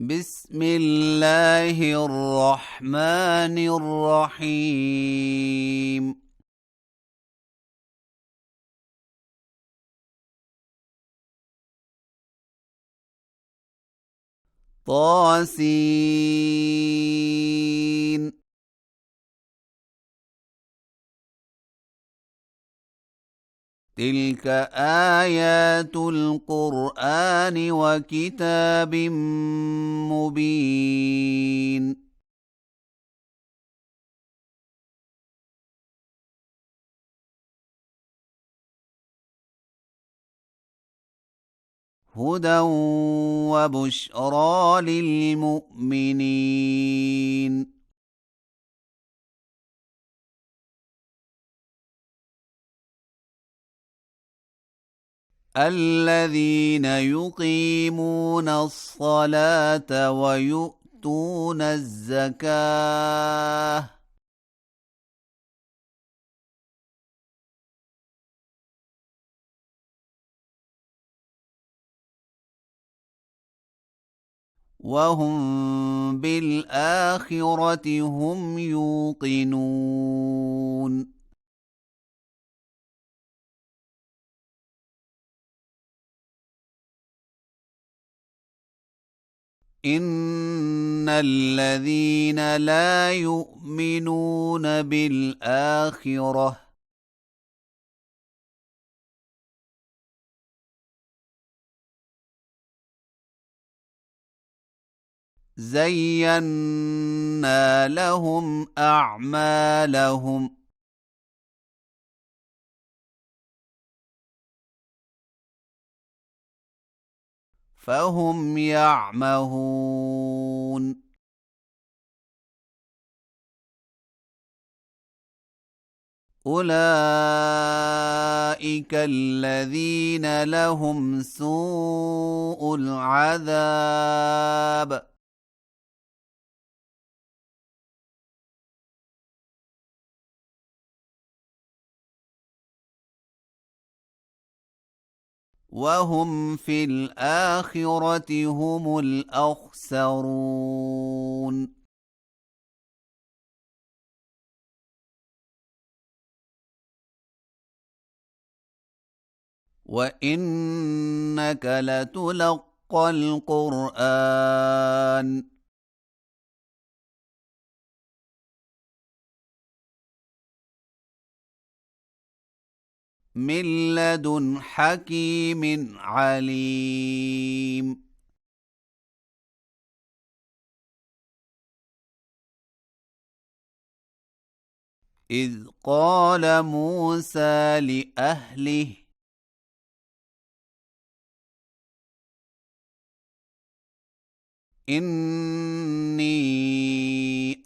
بسم الله الرحمن الرحيم طاسين تلك آيات القرآن وكتاب مبين هدى وبشرى للمؤمنين الذين يقيمون الصلاة ويؤتون الزكاة وهم بالآخرة هم يوقنون إن الذين لا يؤمنون بالآخرة زينا لهم أعمالهم فهم يعمهون أولئك الذين لهم سوء العذاب وهم في الآخرة هم الأخسرون وإنك لتلقى القرآن من لدن حكيم عليم إذ قال موسى لأهله إني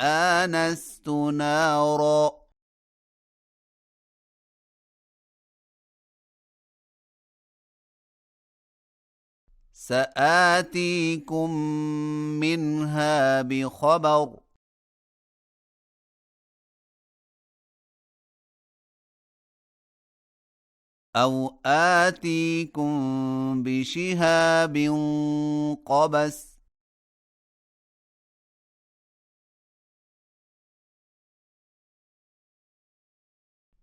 آنست نارا سآتيكم منها بخبر أو آتيكم بشهاب قبس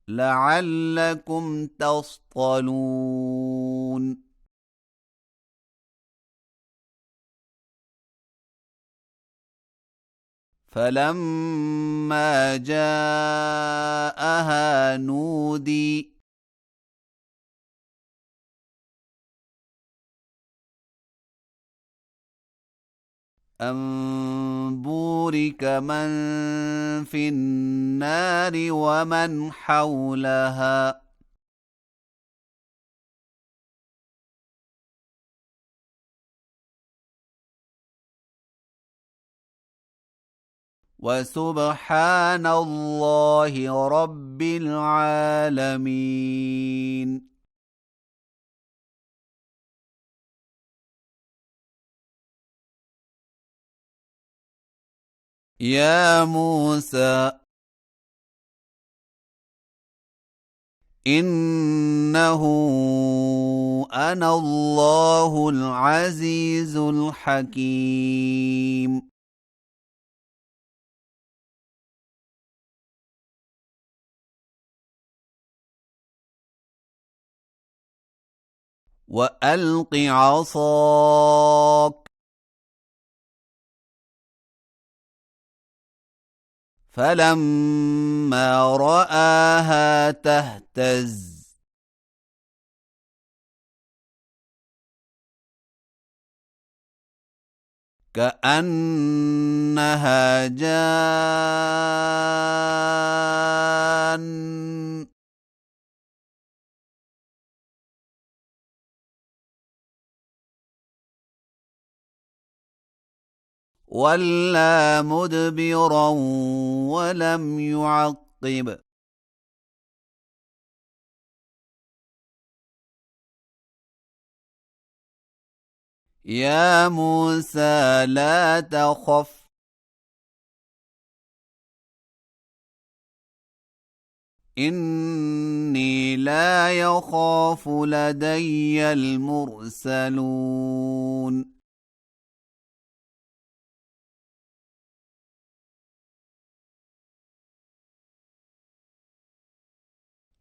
لعلكم تصطلون فلما جاءها نودي أن بورك من في النار ومن حولها وسبحان الله رب العالمين يا موسى إنه أنا الله العزيز الحكيم. وألق عصاك فلما رآها تهتز كأنها جان ولى مدبرا ولم يعقب. يا موسى لا تخف إني لا يخاف لدي المرسلون.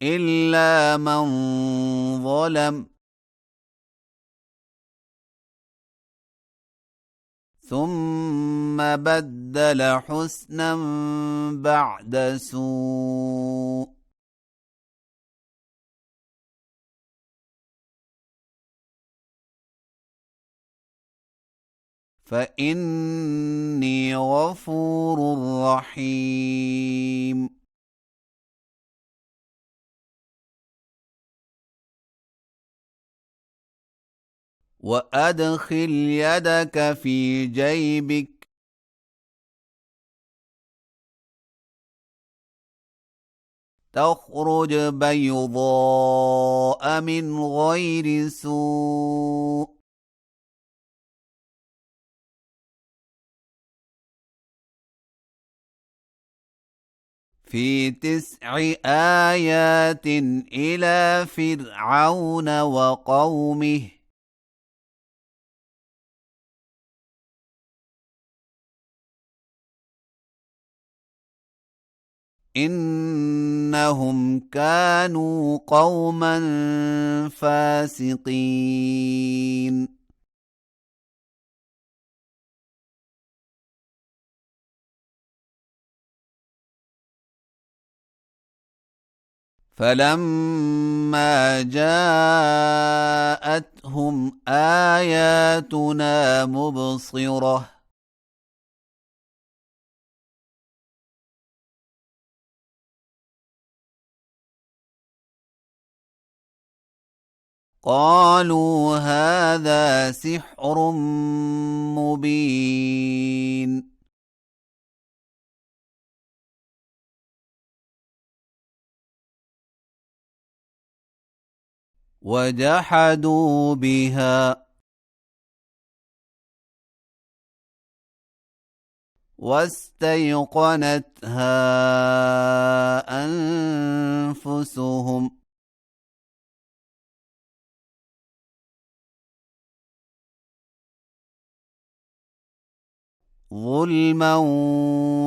إلا من ظلم ثم بدل حسنا بعد سوء فإني غفور رحيم. وأدخل يدك في جيبك تخرج بيضاء من غير سوء في 9 آيات إلى فرعون وقومه إنهم كانوا قوما فاسقين. فلما جاءتهم آياتنا مبصرة قالوا هذا سحر مبين. وجحدوا بها واستيقنتها أنفسهم ظلما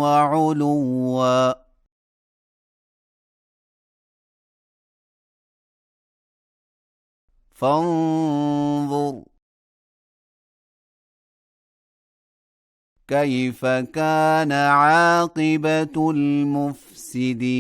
وعلوا فانظر كيف كان عاقبة المفسدين.